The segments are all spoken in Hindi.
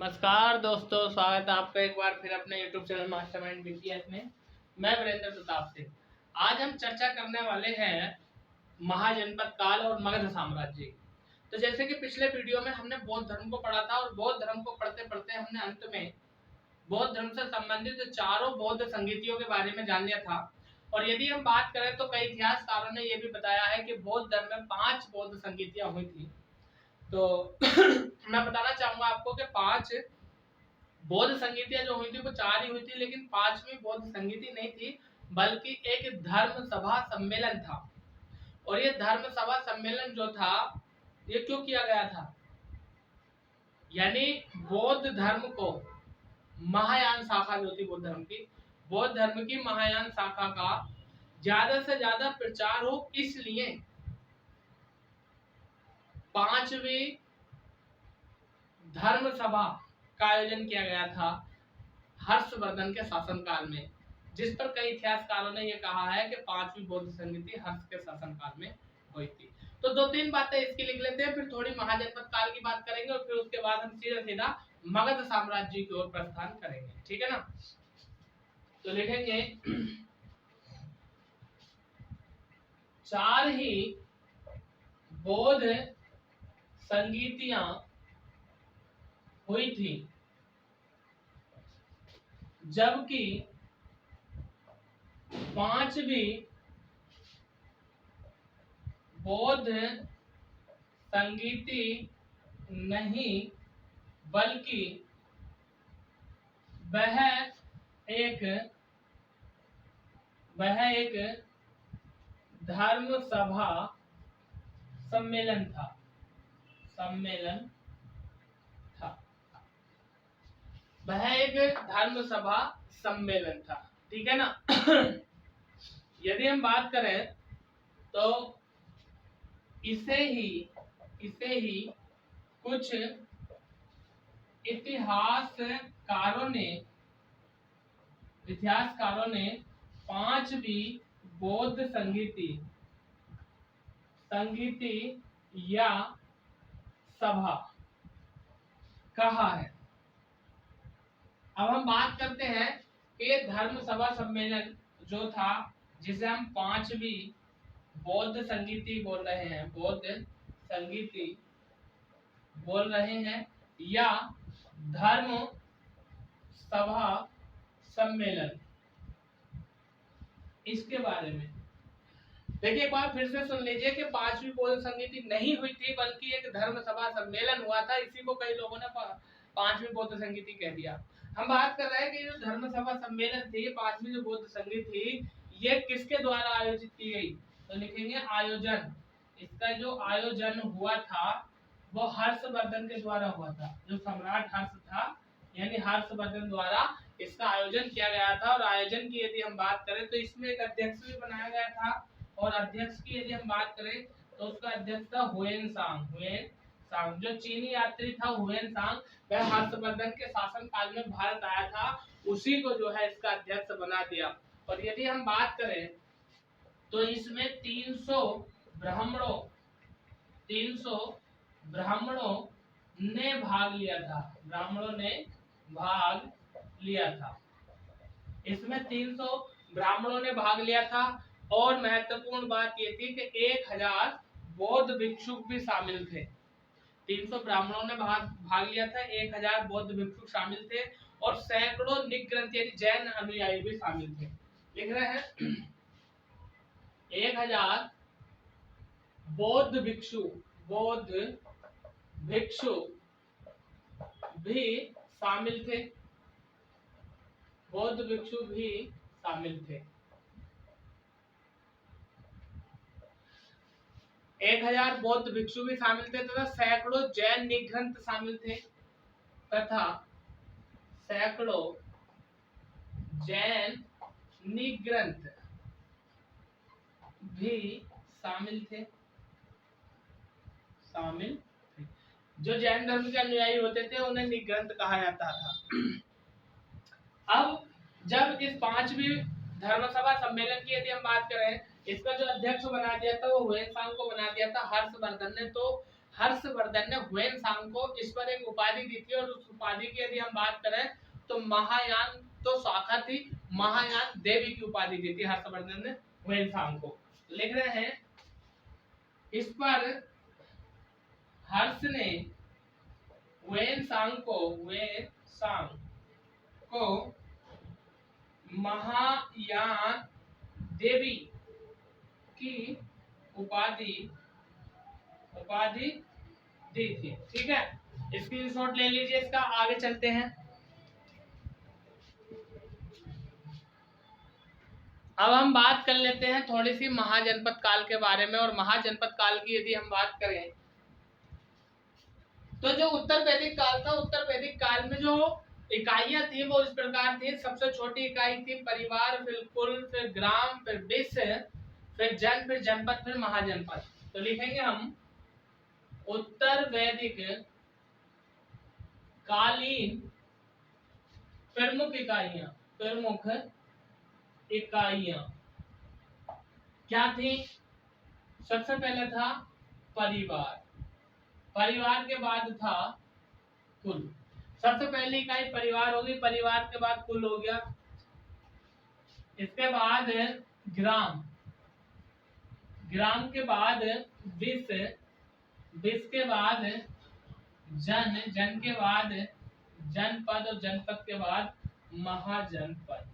नमस्कार दोस्तों, स्वागत है आपका एक बार फिर अपने YouTube चैनल मास्टरमाइंड बीटीएस में। मैं वीरेंद्र प्रताप सिंह। आज हम चर्चा करने वाले हैं महाजनपद काल और मगध साम्राज्य की। तो जैसे कि पिछले वीडियो में हमने बौद्ध धर्म को पढ़ा था और बौद्ध धर्म को पढ़ते पढ़ते हमने अंत में बौद्ध धर्म से संबंधित चारों बौद्ध संगीतियों के बारे में जान लिया था। और यदि हम बात करें तो कई इतिहासकारों ने यह भी बताया है कि बौद्ध धर्म में 5 बौद्ध संगीतियां हुई थी। तो मैं बताना चाहूंगा आपको कि 5 बौद्ध संगीतियां जो हुई थी वो 4 ही हुई थी, लेकिन 5वीं बौद्ध संगीति नहीं थी बल्कि एक धर्म सभा सम्मेलन था। और ये धर्म सभा सम्मेलन जो था ये क्यों किया गया था, यानी बौद्ध धर्म को महायान शाखा जो थी बौद्ध धर्म की महायान शाखा का ज्यादा से ज्यादा प्रचार हो, इसलिए 5वीं धर्म सभा का आयोजन किया गया था हर्षवर्धन के शासनकाल में, जिस पर कई इतिहासकारों ने यह कहा है कि 5वीं बौद्ध संगीति हर्ष के शासनकाल में हुई थी। तो 2-3 बातें इसकी लिख लेते हैं, फिर थोड़ी महाजनपद काल की बात करेंगे और फिर उसके बाद हम सीधा सीधा मगध साम्राज्य की ओर प्रस्थान करेंगे। ठीक है ना? तो लिखेंगे 4 ही बौद्ध संगीतियां हुई थी, जबकि 5वीं बौद्ध संगीति नहीं बल्कि वह एक धर्म सभा सम्मेलन था। वह एक धर्म सभा सम्मेलन था। ठीक है ना? यदि हम बात करें तो इसे ही कुछ इतिहासकारों ने 5वीं बौद्ध संगीति या सभा कहा है। अब हम बात करते हैं कि धर्म सभा सम्मेलन जो था, जिसे हम 5वीं बौद्ध संगीति बोल रहे हैं या धर्म सभा सम्मेलन, इसके बारे में देखिए एक बार फिर से सुन लीजिए कि 5वीं बौद्ध संगीति नहीं हुई थी बल्कि एक धर्म सभा सम्मेलन हुआ था। इसी को कई लोगों ने 5वीं बौद्ध संगीति कह दिया। हम बात कर रहे हैं कि जो धर्म सभा सम्मेलन थी, 5वीं जो बौद्ध संगीत थी, ये किसके द्वारा आयोजित की गई? तो लिखेंगे आयोजन। इसका जो आयोजन हुआ था वो हर्षवर्धन के द्वारा हुआ था। जो सम्राट हर्ष था, यानी हर्षवर्धन द्वारा इसका आयोजन किया गया था। और आयोजन की यदि हम बात करें तो इसमें एक अध्यक्ष भी बनाया गया था। और अध्यक्ष की यदि हम बात करें तो उसका अध्यक्ष था हुएन सांग। जो चीनी यात्री था हुएन सांग, वह हर्षवर्धन के शासन काल में भारत आया था, उसी को जो है इसका अध्यक्ष बना दिया। और यदि हम बात करें तो इसमें 300 ब्राह्मणों ने भाग लिया था। इसमें 300 ब्राह्मणों ने भाग लिया था। और महत्वपूर्ण बात ये थी कि 1000 बौद्ध भिक्षुक भी शामिल थे। 300 ब्राह्मणों ने भाग लिया था, 1000 बौद्ध भिक्षुक शामिल थे और सैकड़ों निग्रंथ यानी जैन अनुयायी भी शामिल थे। लिख रहे हैं 1000 बौद्ध भिक्षु भी शामिल थे। 1000 बौद्ध भिक्षु भी शामिल थे तथा सैकड़ों जैन निग्रंथ शामिल थे तथा सैकड़ों जैन निग्रंथ भी शामिल थे। जो जैन धर्म के अनुयायी होते थे उन्हें निग्रंथ कहा जाता था। अब जब इस 5वीं धर्मसभा सम्मेलन की यदि हम बात करें, इसका जो अध्यक्ष बना दिया था वो हुएन सांग को बना दिया था हर्षवर्धन ने। तो हर्षवर्धन ने ह्वेनसांग को इस पर एक उपाधि दी थी, और उस उपाधि की यदि हम बात करें तो महायान तो शाखा थी, महायान देवी की उपाधि दी थी हर्षवर्धन ने ह्वेनसांग को। लिख रहे हैं इस पर हर्ष ने ह्वेनसांग को महायान देवी की उपाधि दी थी। ठीक है, स्क्रीनशॉट ले लीजिए इसका, आगे चलते हैं। अब हम बात कर लेते हैं थोड़ी सी महाजनपद काल के बारे में। और महाजनपद काल की यदि हम बात करें तो जो उत्तर वैदिक काल था, उत्तर वैदिक काल में जो इकाइयां थी वो इस प्रकार थी। सबसे छोटी इकाई थी परिवार, फिर कुल, फिर ग्राम, फिर विश्व, फिर जन, फिर जनपद, फिर महाजनपद। तो लिखेंगे हम उत्तर वैदिक कालीन प्रमुख इकाइयां क्या थी? सबसे पहले था परिवार, परिवार के बाद था कुल। सबसे पहली इकाई परिवार होगी, परिवार के बाद कुल हो गया, इसके बाद ग्राम, ग्राम के बाद विश्व, विश्व के बाद जन, जन के बाद जनपद, और जनपद के बाद महाजनपद।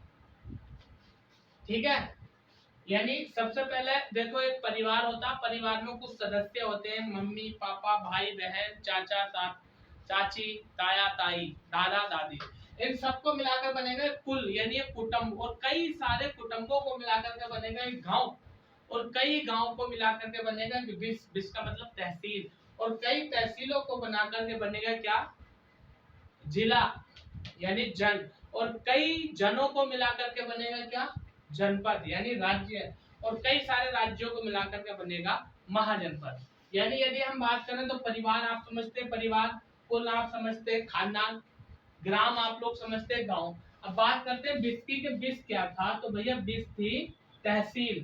ठीक है, यानी सबसे पहले देखो एक परिवार होता, परिवार में कुछ सदस्य होते हैं, मम्मी पापा, भाई बहन, चाचा चाची, ताया ताई, दादा दादी, इन सबको मिलाकर बनेगा कुल, यानी एक कुटुंब। और कई सारे कुटुंबों को मिलाकर के बनेगा एक गांव, और कई गांव को मिलाकर के बनेगा विश्व का मतलब तहसील, और कई तहसीलों को बनाकर के बनेगा क्या? जिला, यानी जन, और कई जनों को मिलाकर के बनेगा क्या? जनपद, यानी राज्य, और कई सारे राज्यों को मिलाकर के बनेगा महाजनपद। यानी यदि हम बात करें तो परिवार आप समझते हैं परिवार, कुल आप समझते हैं खानदान, ग्राम आप लोग समझते हैं गांव। अब बात करते हैं विश्व की, कि विश्व क्या था? तो भैया विश्व थी तहसील।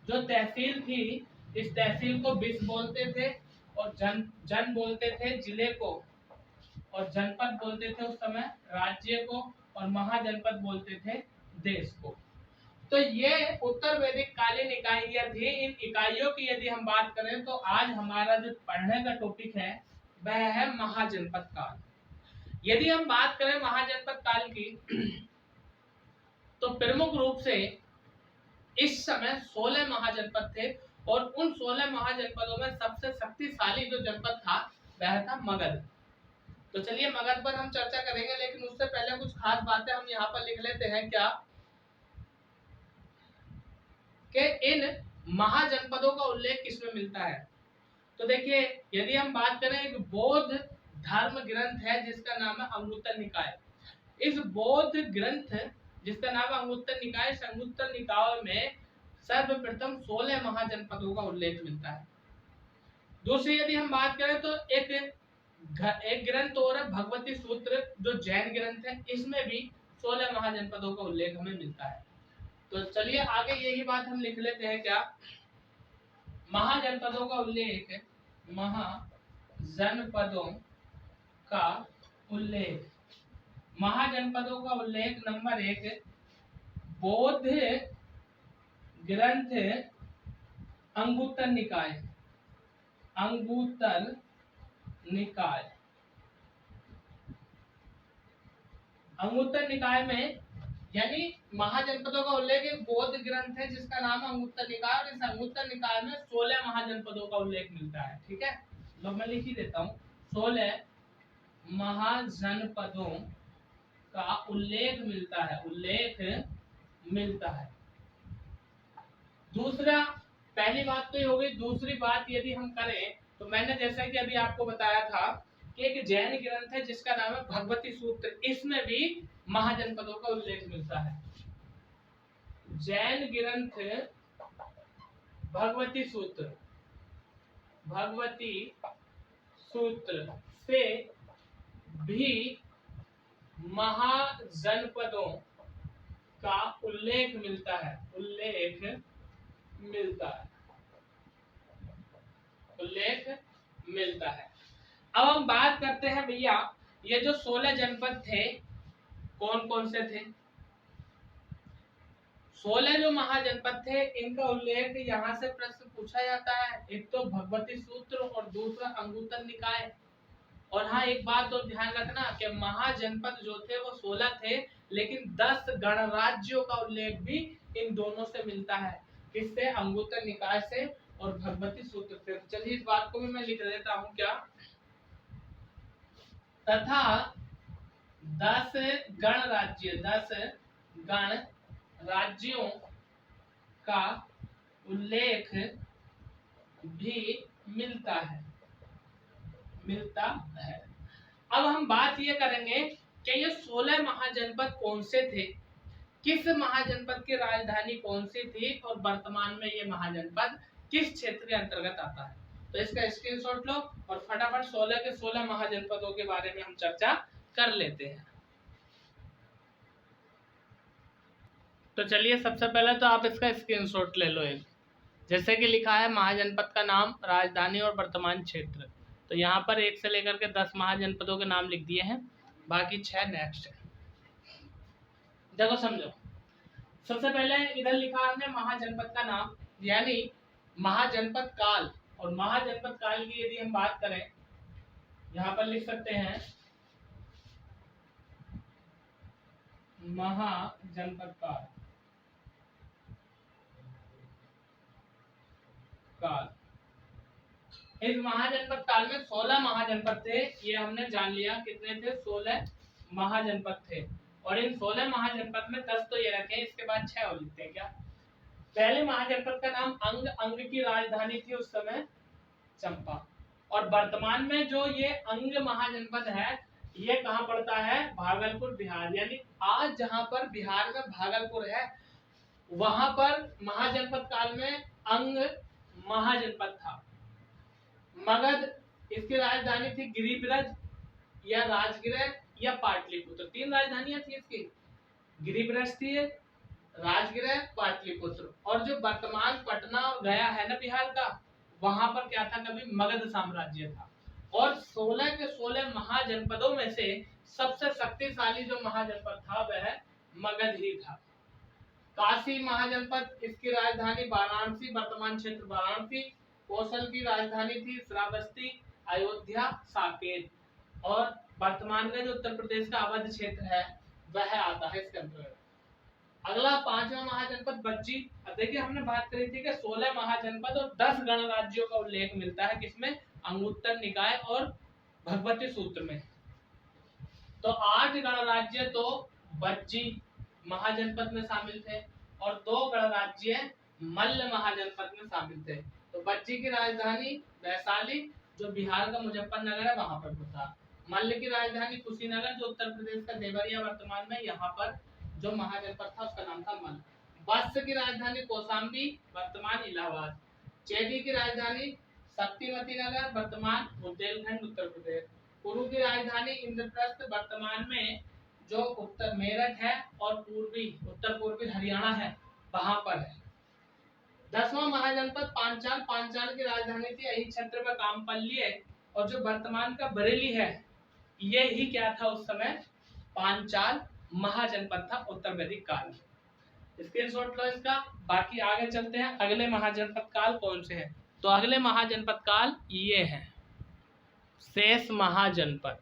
जो तहसील थी, इस तहसील को विश्व बोलते थे, और जन बोलते थे जिले को, और जनपद बोलते थे उस समय राज्य को, और महाजनपद बोलते थे देश को। तो ये उत्तर वैदिक कालीन इकाइयां थी। इन इकाइयों की यदि हम बात करें तो आज हमारा जो पढ़ने का टॉपिक है वह है महाजनपद काल। यदि हम बात करें महाजनपद काल की तो प्रमुख रूप से इस समय 16 महाजनपद थे, और उन 16 महाजनपदों में सबसे शक्तिशाली जो जनपद था वह था मगध। तो चलिए मगध पर हम चर्चा करेंगे, लेकिन उससे पहले कुछ खास बातें हम यहाँ पर लिख लेते हैं क्या, कि इन महाजनपदों का उल्लेख किसमें मिलता है। तो देखिए यदि हम बात करें, एक बौद्ध धर्म ग्रंथ है जिसका नाम है अंगुत्तर निकाय। इस बौद्ध ग्रंथ जिसका नाम है अंगुत्तर निकाय, अंगुत्तर निकाय में सर्वप्रथम 16 महाजनपदों का उल्लेख मिलता है। दूसरी यदि हम बात करें तो एक ग्रंथ और है भगवती सूत्र, जो जैन ग्रंथ है, इसमें भी 16 महाजनपदों का उल्लेख हमें मिलता है। तो चलिए आगे यही बात हम लिख लेते हैं क्या, महाजनपदों का उल्लेख, महाजनपदों का उल्लेख, महाजनपदों का उल्लेख नंबर 1 बौद्ध ग्रंथ अंगुत्तर निकाय, अंगुत्तर निकाय, अंगुत्तर निकाय में, यानी महाजनपदों का उल्लेख एक बौद्ध ग्रंथ है जिसका नाम है अंगुत्तर निकाय, और इस अंगुत्तर निकाय में 16 महाजनपदों का उल्लेख मिलता है। ठीक है, लो मैं लिख ही देता हूँ, 16 महाजनपदों का उल्लेख मिलता है, उल्लेख मिलता है। दूसरा, पहली बात तो ये हो गई। दूसरी बात यदि हम करें तो मैंने जैसा कि अभी आपको बताया था कि एक जैन ग्रंथ है जिसका नाम है भगवती सूत्र, इसमें भी महाजनपदों का उल्लेख मिलता है। जैन ग्रंथ भगवती सूत्र, भगवती सूत्र से भी महाजनपदों का उल्लेख मिलता है, उल्लेख मिलता है, उल्लेख मिलता है। अब हम बात करते हैं भैया, ये जो 16 जनपद थे कौन कौन से थे? 16 जो महाजनपद थे इनका उल्लेख यहाँ से प्रश्न पूछा जाता है। एक तो भगवती सूत्र और दूसरा अंगुत्तर निकाय। और हाँ, एक बात तो ध्यान रखना कि महाजनपद जो थे वो 16 थे, लेकिन 10 गणराज्यों का उल्लेख भी इन दोनों से मिलता है। किससे? अंगुत्तर निकाय से और भगवती सूत्र से। चलिए इस बात को भी मैं लिख देता हूँ क्या, तथा 10 गणराज्य, 10 गणराज्यों का उल्लेख भी मिलता है। अब हम बात ये करेंगे कि ये 16 महाजनपद कौन से थे, किस महाजनपद की राजधानी कौन सी थी और वर्तमान में ये महाजनपद किस क्षेत्र के अंतर्गत आता है। तो इसका स्क्रीनशॉट लो और फटाफट 16 के 16 महाजनपदों के बारे में हम चर्चा कर लेते हैं। तो चलिए सबसे पहले तो आप इसका स्क्रीनशॉट ले लो एक, जैसे कि लिखा है महाजनपद का नाम, राजधानी और वर्तमान क्षेत्र। तो यहाँ पर 1 से लेकर के 10 महाजनपदों के नाम लिख दिए हैं, बाकी 6 नेक्स्ट है। देखो समझो, सबसे पहले इधर लिखा हमने महाजनपद का नाम, यानी महाजनपद काल। और महाजनपद काल की यदि हम बात करें, यहाँ पर लिख सकते हैं महाजनपद काल। इस महाजनपद काल में 16 महाजनपद थे, ये हमने जान लिया। कितने थे? 16 महाजनपद थे। और इन 16 महाजनपद में 10 तो ये रखे, इसके बाद 6 और लिखते हैं क्या। पहले महाजनपद का नाम अंग, अंग की राजधानी थी उस समय चंपा। और वर्तमान में जो ये अंग महाजनपद है, ये कहाँ पड़ता है? भागलपुर, बिहार। यानी आज जहां पर बिहार में भागलपुर है, वहां पर महाजनपद काल में अंग महाजनपद था। मगध, इसकी राजधानी थी गिरिब्रज या राजगृह या पाटलिपुत्र। 3 राजधानियां थी इसकी, गिरिब्रज थी, राजगृह, पाटलिपुत्र। और जो वर्तमान पटना गया है ना बिहार का, वहां पर क्या था? कभी मगध साम्राज्य था। और 16 के 16 महाजनपदों में से सबसे शक्तिशाली जो महाजनपद था वह मगध ही था। काशी महाजनपद, इसकी राजधानी वाराणसी, वर्तमान क्षेत्र वाराणसी। कौशल की राजधानी थी श्रावस्ती, अयोध्या, साकेत। और वर्तमान में जो उत्तर प्रदेश का अवध क्षेत्र है वह आता है इसके अंतर्गत। अगला 5वां महाजनपद बज्जी। अब देखिए हमने बात करी थी कि 16 महाजनपद और 10 गणराज्यों का उल्लेख मिलता है किसमें? अंगुत्तर निकाय और भगवती सूत्र में। तो 8 गणराज्य तो बज्जी महाजनपद में शामिल थे और 2 गणराज्य मल्ल महाजनपद में शामिल थे। तो बज्जी की राजधानी वैशाली, जो बिहार का मुजफ्फरनगर है वहां पर था। मल्ल की राजधानी कुशीनगर, जो उत्तर प्रदेश का देवरिया वर्तमान में, यहाँ पर जो महाजनपद था उसका नाम था मल्ल। वत्स की राजधानी कौशाम्बी, वर्तमान इलाहाबाद। चेदी की राजधानी शक्तिमती नगर, वर्तमान बुंदेलखंड, उत्तर प्रदेश। कुरु की राजधानी इंद्रप्रस्थ, वर्तमान में जो उत्तर मेरठ है और उत्तर पूर्वी हरियाणा है वहां पर है। 10वां महाजनपद पांचाल, पांचाल की राजधानी थी यही क्षेत्र में कामपल्ली है। और जो वर्तमान का बरेली है, ये ही क्या था उस समय? पांचाल महाजनपद था उत्तर वैदिक काल में। स्क्रीनशॉट लो इसका। बाकी आगे चलते हैं, अगले महाजनपद काल कौन से हैं। तो अगले महाजनपद काल ये है शेष महाजनपद।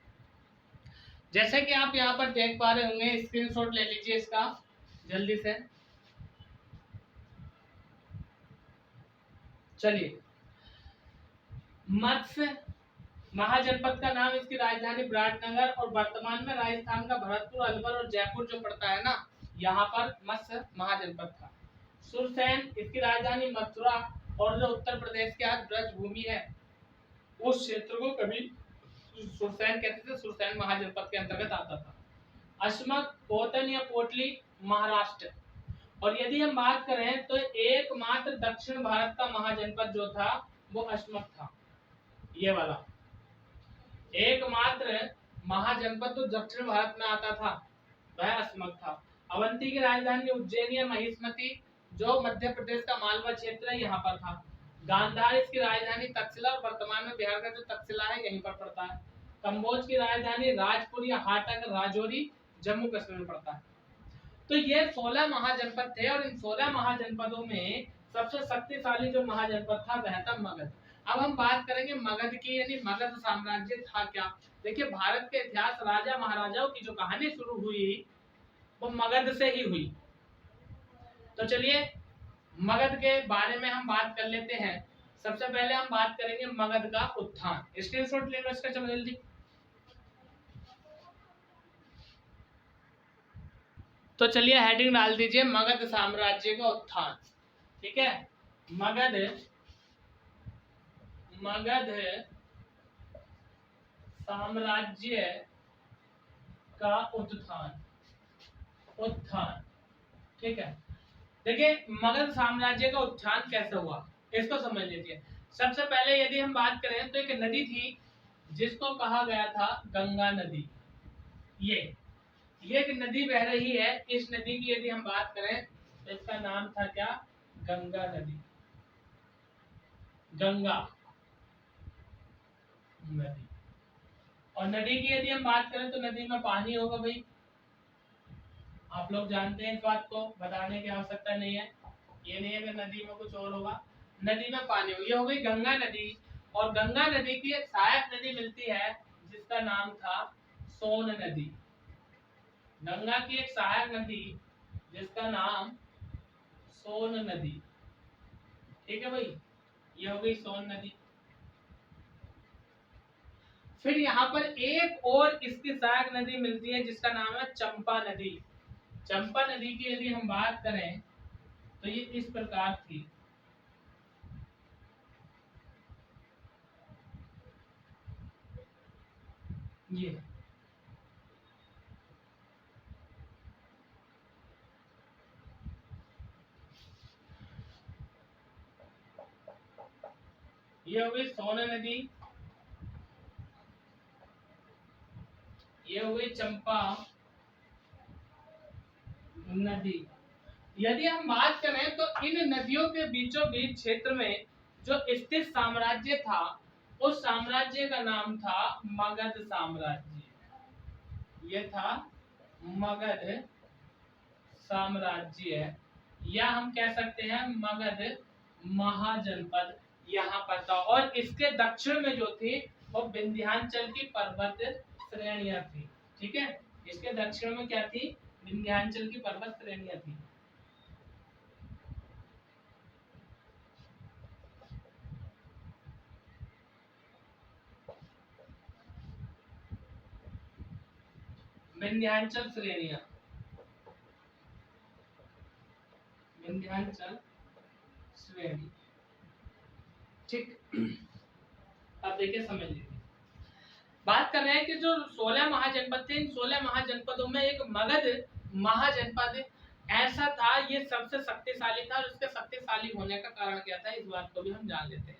जैसे कि आप यहाँ पर देख पा रहे होंगे, स्क्रीनशॉट ले लीजिए इसका जल्दी से। चलिए, मत्स्य महाजनपद का नाम, इसकी राजधानी विराटनगर और वर्तमान में राजस्थान का भरतपुर, अलवर और जयपुर जो पड़ता है ना, यहाँ पर मत्स्य महाजनपद था। सुरसैन, इसकी राजधानी मथुरा और जो उत्तर प्रदेश के आज ब्रज भूमि है उस क्षेत्र को कभी सुरसैन कहते थे, सुरसैन महाजनपद के अंतर्गत आता था। अशमक, पोतन या पोटली, महाराष्ट्र। और यदि हम बात करें तो एकमात्र दक्षिण भारत का महाजनपद जो था वो अशमक था, ये वाला एकमात्र महाजनपद तो दक्षिण भारत में आता था वह अशमक था। अवंती की राजधानी उज्जैन या महिष्मती, जो मध्य प्रदेश का मालवा क्षेत्र है, यहाँ पर था। गांधार इसकी राजधानी तक्षशिला और वर्तमान में बिहार का जो तक्षशिला है यहीं पर पड़ता है। कंबोज की राजधानी राजपुर या हाटक राजौरी जम्मू कश्मीर में पड़ता है। तो ये 16 महाजनपद थे और इन 16 महाजनपदों में सबसे शक्तिशाली जो महाजनपद था वह था मगध। अब हम बात करेंगे मगध की, यानी मगध साम्राज्य था क्या। देखिए भारत के इतिहास राजा महाराजाओं की जो कहानी शुरू हुई वो मगध से ही हुई। तो चलिए मगध के बारे में हम बात कर लेते हैं। सबसे पहले हम बात करेंगे मगध का उत्थान। स्क्रीनशॉट ले लो इसका, चलो जल्दी। तो चलिए हेडिंग डाल दीजिए मगध साम्राज्य का उत्थान। ठीक है, मगध साम्राज्य का उत्थान। ठीक है, देखिए मगध साम्राज्य का उत्थान कैसे हुआ इसको समझ लीजिए। सबसे पहले यदि हम बात करें तो एक नदी थी जिसको कहा गया था गंगा नदी। ये एक नदी बह रही है। इस नदी की यदि हम बात करें तो इसका नाम था क्या, गंगा नदी। गंगा नदी। और नदी की यदि हम बात करें तो नदी में पानी होगा भाई, आप लोग जानते हैं इस बात को, बताने की आवश्यकता नहीं है। ये नहीं है कि नदी में कुछ और होगा, नदी में पानी होगा। ये हो गई गंगा नदी। और गंगा नदी की एक सहायक नदी मिलती है जिसका नाम था सोन नदी। गंगा की एक सहायक नदी जिसका नाम सोन नदी। ठीक है भाई, ये हो गई सोन नदी। फिर यहाँ पर एक और इसकी सहायक नदी मिलती है जिसका नाम है चंपा नदी। चंपा नदी की यदि हम बात करें तो ये इस प्रकार थी। ये हो गई सोन नदी, ये हो गई चंपा नदी। यदि हम बात करें तो इन नदियों के बीचों बीच क्षेत्र में जो स्थित साम्राज्य था उस साम्राज्य का नाम था मगध साम्राज्य। ये था मगध साम्राज्य, या हम कह सकते हैं मगध महाजनपद यहाँ पर था। और इसके दक्षिण में जो थी वो विंध्याचल की पर्वत श्रेणियां थी। ठीक है, इसके दक्षिण में क्या थी, विंध्याचल की पर्वत श्रेणियां थी। विंध्याचल श्रेणियां, विंध्याचल श्रेणी। ठीक, अब देखिए समझ लीजिए, बात कर रहे हैं कि जो 16 महाजनपद थे, इन 16 महाजनपदों में एक मगध महाजनपद ऐसा था, ये सबसे शक्तिशाली था। और इसके शक्तिशाली होने का कारण क्या था इस बात को भी हम जान लेते हैं।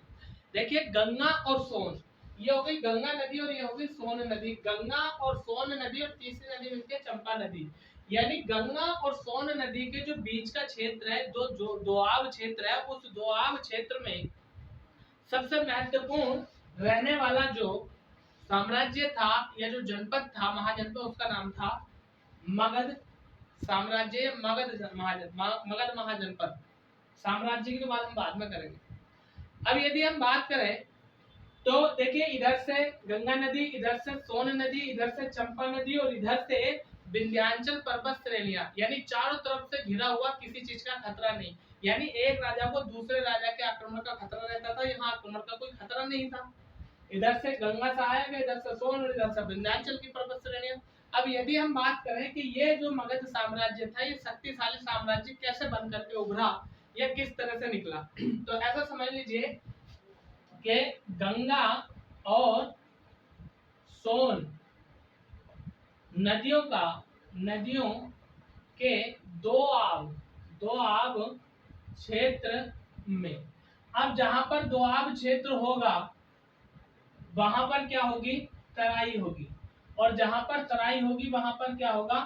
देखिए गंगा और सोन, ये हो गई गंगा नदी और ये हो गई सोन नदी। गंगा और सोन नदी और तीसरी नदी मिलती है चंपा नदी। यानी गंगा और सोन नदी के जो बीच का क्षेत्र है, जो दोआब क्षेत्र है, उस दोआब क्षेत्र में सबसे महत्वपूर्ण रहने वाला जो साम्राज्य था या जो जनपद था, महाजनपद, उसका नाम था मगध साम्राज्य। मगध महाजनपद साम्राज्य की तो बात हम बाद में करेंगे। अब यदि हम बात करें तो देखिए इधर से गंगा नदी, इधर से सोन नदी, इधर से चंपा नदी और इधर से विंध्याचल पर्वत श्रेणियां, यानी चारों तरफ से घिरा हुआ, किसी चीज का खतरा नहीं। यानी एक राजा को दूसरे राजा के आक्रमण का खतरा रहता था, यहाँ आक्रमण का कोई खतरा नहीं था। इधर से गंगा सहायक है, इधर से सोन और इधर से विंध्याचल की पर्वत श्रेणियां। अब यदि हम बात करें कि ये जो मगध साम्राज्य था, ये शक्तिशाली साम्राज्य कैसे बन करके उभरा या किस तरह से निकला, तो ऐसा समझ लीजिए कि गंगा और सोन नदियों के दो आब क्षेत्र में, अब जहां पर दो आब क्षेत्र होगा वहां पर क्या होगी, तराई होगी। और जहां पर तराई होगी वहां पर क्या होगा,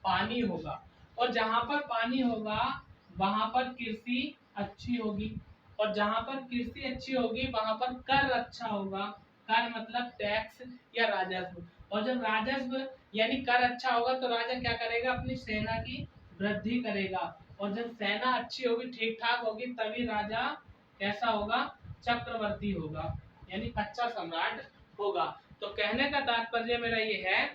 पानी होगा। और जहां पर पानी होगा वहां पर कृषि अच्छी होगी। और जहां पर कृषि अच्छी होगी वहां पर कर अच्छा होगा। कर मतलब टैक्स या राजस्व। और जब राजस्व यानी कर अच्छा होगा तो राजा क्या करेगा, अपनी सेना की वृद्धि करेगा। और जब सेना अच्छी होगी, ठीक ठाक होगी, तभी राजा कैसा होगा, चक्रवर्ती होगा, यानी अच्छा सम्राट होगा। तो कहने का तात्पर्य मेरा ये है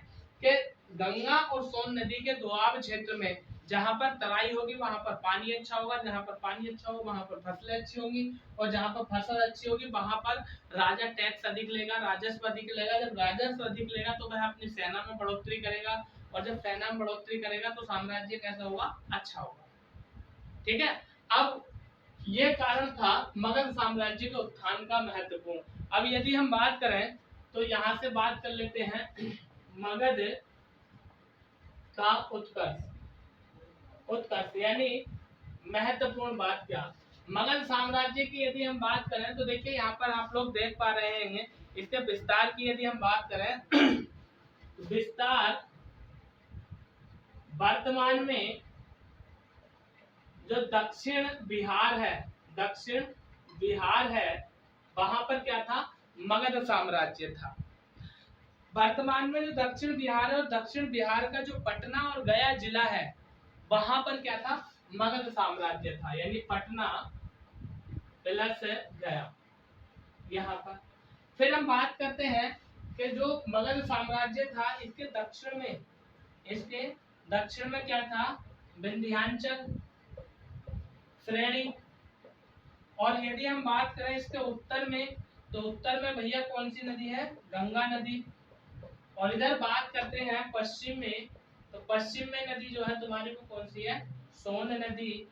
कि गंगा और सोन नदी के दोआब क्षेत्र में जहां पर तराई होगी वहां पर पानी अच्छा होगा, जहां पर पानी अच्छा होगा वहां पर फसलें अच्छी होंगी, और जहां पर फसल अच्छी होगी वहां पर राजा टैक्स अधिक लेगा, राजस्व अधिक लेगा। जब राजस्व अधिक लेगा तो वह अपनी सेना में बढ़ोतरी करेगा, और जब सेना में बढ़ोतरी करेगा तो साम्राज्य कैसा होगा, अच्छा होगा। ठीक है। अब ये कारण था मगध साम्राज्य के उत्थान का महत्वपूर्ण। अब यदि हम बात करें तो यहां से बात कर लेते हैं मगध का उत्कर्ष। उत्कर्ष यानी महत्वपूर्ण बात क्या, मगध साम्राज्य की यदि हम बात करें तो देखिए यहाँ पर आप लोग देख पा रहे हैं, इसके विस्तार की यदि हम बात करें विस्तार वर्तमान में जो दक्षिण बिहार है, दक्षिण बिहार है, वहां पर क्या था, मगध साम्राज्य था। वर्तमान में जो दक्षिण बिहार है और दक्षिण बिहार का जो पटना और गया जिला है वहां पर क्या था, मगध साम्राज्य था, यानी पटना प्लस गया यहाँ पर। फिर हम बात करते हैं कि जो मगध साम्राज्य था इसके दक्षिण में क्या था, विंध्याचल श्रेणी। और यदि हम बात करें इसके उत्तर में तो उत्तर में भैया कौन सी नदी है, गंगा नदी। और इधर बात करते हैं पश्चिम में, तो पश्चिम में नदी जो है तुम्हारी वो कौन सी है, सोन नदी।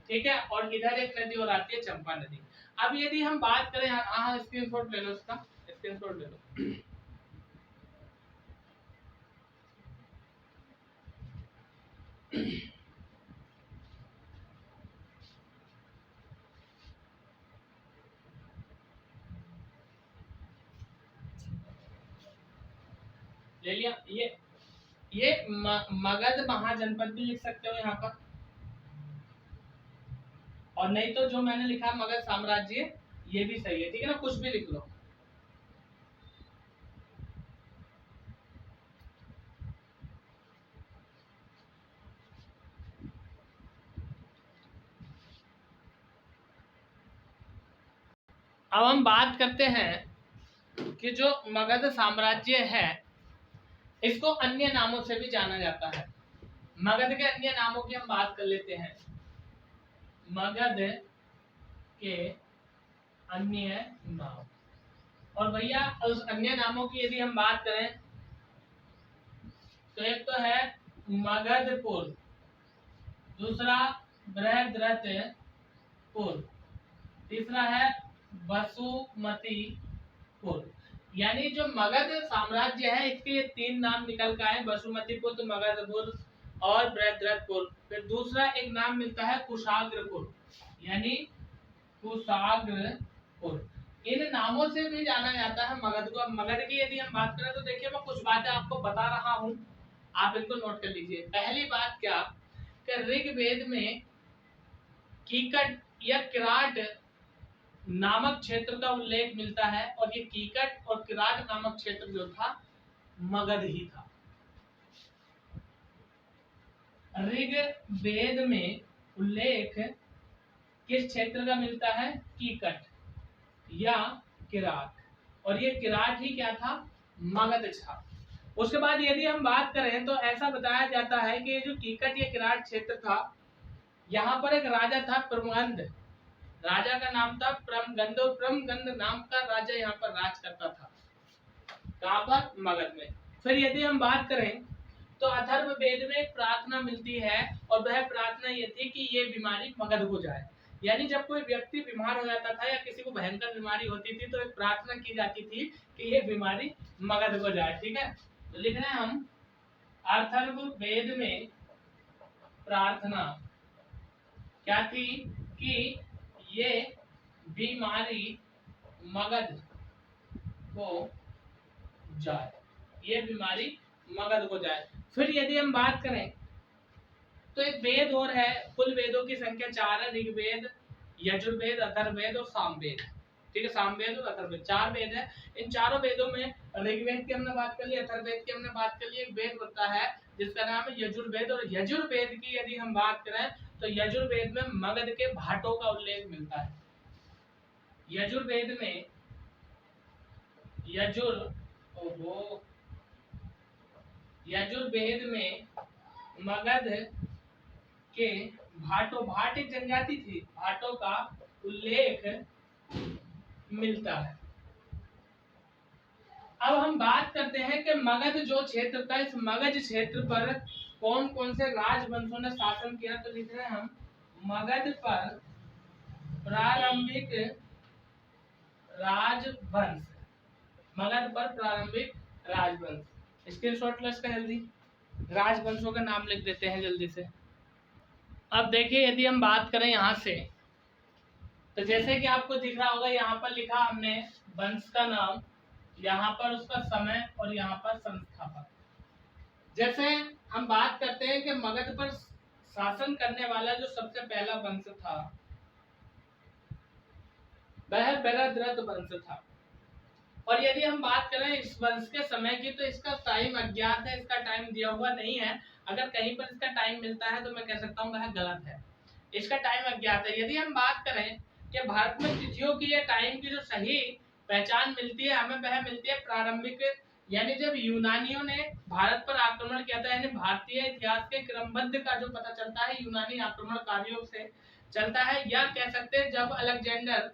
ठीक है। और इधर एक नदी और आती है चंपा नदी। अब यदि हम बात करें, हाँ स्क्रीनशॉट ले लो, इसका स्क्रीनशॉट ले लो। ले लिया। ये मगध महाजनपद भी लिख सकते हो यहाँ पर, और नहीं तो जो मैंने लिखा मगध साम्राज्य ये भी सही है। ठीक है ना, कुछ भी लिख लो। अब हम बात करते हैं कि जो मगध साम्राज्य है इसको अन्य नामों से भी जाना जाता है। मगध के अन्य नामों की हम बात कर लेते हैं। मगध के अन्य नाम, और भैया उस अन्य नामों की यदि हम बात करें तो एक तो है मगधपुर, दूसरा बृहद्रथपुर, तीसरा है वसुमतीपुर। यानी जो मगध साम्राज्य है इसके ये तीन नाम निकल के आए, वसुमतीपुर, मगधपुर और बृहद्रथपुर। फिर दूसरा एक नाम मिलता है कुशाग्रपुर, यानी कुशाग्रपुर। इन नामों से भी जाना जाता है मगध को। मगध की यदि हम बात करें तो देखिए मैं कुछ बातें आपको बता रहा हूँ, आप इनको नोट कर लीजिए। पहली बात क्या कि ऋग्वेद में कीकट या किराट नामक क्षेत्र का उल्लेख मिलता है, और ये कीकट और किराट नामक क्षेत्र जो था मगध ही था। ऋग्वेद में उल्लेख किस क्षेत्र का मिलता है, कीकट या किराट, और ये किराट ही क्या था, मगध था। उसके बाद यदि हम बात करें तो ऐसा बताया जाता है कि जो कीकट या किराट क्षेत्र था यहाँ पर एक राजा था प्रमगंध, राजा का नाम था प्रमगंध, और प्रमगंध नाम का राजा यहाँ पर राज करता था। कहाँ पर, मगध में। फिर यदि हम बात करें तो अथर्ववेद में एक प्रार्थना मिलती है, और वह प्रार्थना ये थी कि ये बीमारी मगध को जाए। यानी जब कोई व्यक्ति बीमार हो जाता था या किसी को भयंकर बीमारी होती थी तो एक प्रार्थना की जाती थी कि ये बीमारी मगध को जाए। ठीक है, तो लिख रहे हैं हम, अथर्ववेद में प्रार्थना क्या थी कि ये बीमारी मगध को जाए, ये बीमारी मगध को जाए। फिर यदि हम बात करें तो एक वेद और है, कुल वेदों की संख्या 4 है, ऋग्वेद, यजुर्वेद, अथर्ववेद और सामवेद। ठीक है, सामवेद और अथर्ववेद 4 वेद है। इन चारों वेदों में ऋग्वेद की हमने बात कर ली, अथर्ववेद की हमने बात कर ली, एक वेद होता है जिसका नाम है यजुर्वेद। और यजुर्वेद की यदि हम बात करें तो यजुर्वेद में मगध के भाटों का उल्लेख मिलता है। यजुर्वेद में यजुर्वेद में मगध के भाटों, भाट एक जनजाति थी, भाटों का उल्लेख मिलता है। अब हम बात करते हैं कि मगध जो क्षेत्र था, इस मगध क्षेत्र पर कौन कौन से राजवंशों ने शासन किया। तो लिख रहे हैं हम मगध पर प्रारंभिक राजवंश, मगध पर प्रारंभिक राजवंश। स्क्रीनशॉट लो इसका जल्दी, राजवंशों का नाम लिख देते हैं जल्दी से। अब देखिए यदि हम बात करें यहाँ से, तो जैसे कि आपको दिख रहा होगा यहाँ पर लिखा हमने वंश का नाम, यहाँ पर उसका समय और यहाँ पर संस्थापक। जैसे हम बात करते हैं कि मगध पर शासन करने वाला जो सबसे पहला वंश था वह बृहद्रथ वंश था। और यदि हम बात करें इस वंश के समय की, तो इसका टाइम अज्ञात है, इसका टाइम दिया हुआ नहीं है। अगर कहीं पर इसका टाइम मिलता है तो मैं कह सकता हूँ वह गलत है, इसका टाइम अज्ञात है। यदि हम बात करें कि भारत में तिथियों की या टाइम की जो सही पहचान मिलती है हमें, वह मिलती है प्रारंभिक, यानी जब यूनानियों ने भारत पर आक्रमण किया था, यानी भारतीय इतिहास के क्रमबद्ध का जो पता चलता है यूनानी आक्रमणकारियों से चलता है, या कह सकते हैं जब अलेक्जेंडर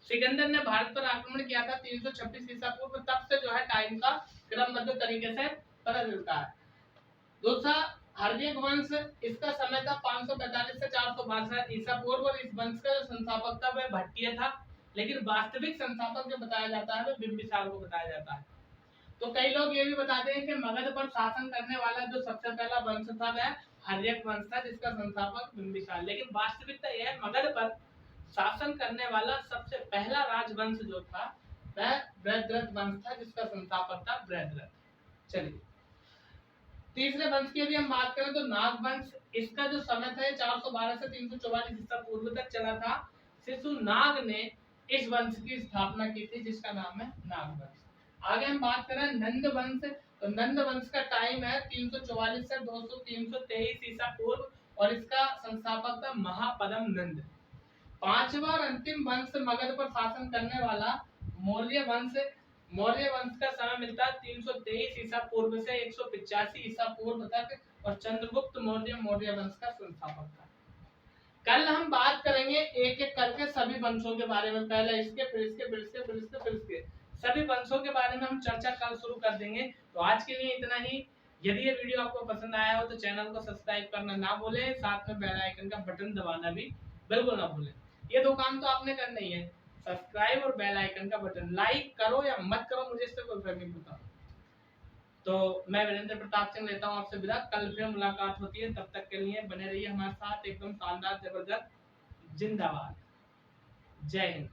सिकंदर ने भारत पर आक्रमण किया था 326 ईसा पूर्व, तब से जो है टाइम का क्रमबद्ध तरीके से पता चलता है। दूसरा हर्यक वंश, इसका समय था 545 से 462 ईसा पूर्व, और इस वंश का जो संस्थापक था वह भट्टिय था, लेकिन वास्तविक संस्थापक जो बताया जाता है वह बिंबिसार को बताया जाता है। तो कई लोग ये भी बताते हैं कि मगध पर शासन करने वाला जो सबसे पहला वंश था वह हर्यक वंश था, जिसका संस्थापक बिंबिसार, लेकिन वास्तविकता यह है मगध पर शासन करने वाला सबसे पहला राजवंश जो था वह बृहद्रथ वंश था, जिसका संस्थापक था बृहद्रथ। चलिए तीसरे वंश की यदि हम बात करें तो नाग वंश, इसका जो समय था 412 से 344 ईसा पूर्व तक चला था। शिशुनाग ने इस वंश की स्थापना की थी, जिसका नाम है नाग वंश। आगे हम बात करें नंद वंश, तो नंद वंश का टाइम है 344 से 323 ईसा पूर्व, और इसका संस्थापक था महापद्म नंद। पांचवा और अंतिम वंश मगध पर शासन करने वाला मौर्य वंश, मौर्य वंश का समय मिलता है 323 ईसा पूर्व से 185 ईसा पूर्व तक, और चंद्रगुप्त मौर्य मौर्य वंश का संस्थापक था। कल हम बात करेंगे एक एक करके सभी वंशों के बारे में, पहले इसके फिर इसके फिर इसके फिर इसके फिर इसके सभी वंशों के बारे में हम चर्चा कल शुरू कर देंगे। तो आज के लिए इतना ही। यदि ये वीडियो आपको पसंद आया हो तो चैनल को सब्सक्राइब करना ना भूलें, साथ में बेल आइकन का बटन दबाना भी बिल्कुल ना भूलें। ये दो काम तो आपने करना ही है, सब्सक्राइब और बेल आइकन का बटन। लाइक करो या मत करो मुझे इससे कोई फर्क नहीं पड़ता। तो मैं वीरेंद्र प्रताप सिंह लेता हूँ आपसे विदा, कल फिर मुलाकात होती है, तब तक के लिए बने रहिए हमारे साथ, एकदम शानदार जबरदस्त। जिंदाबाद, जय हिंद।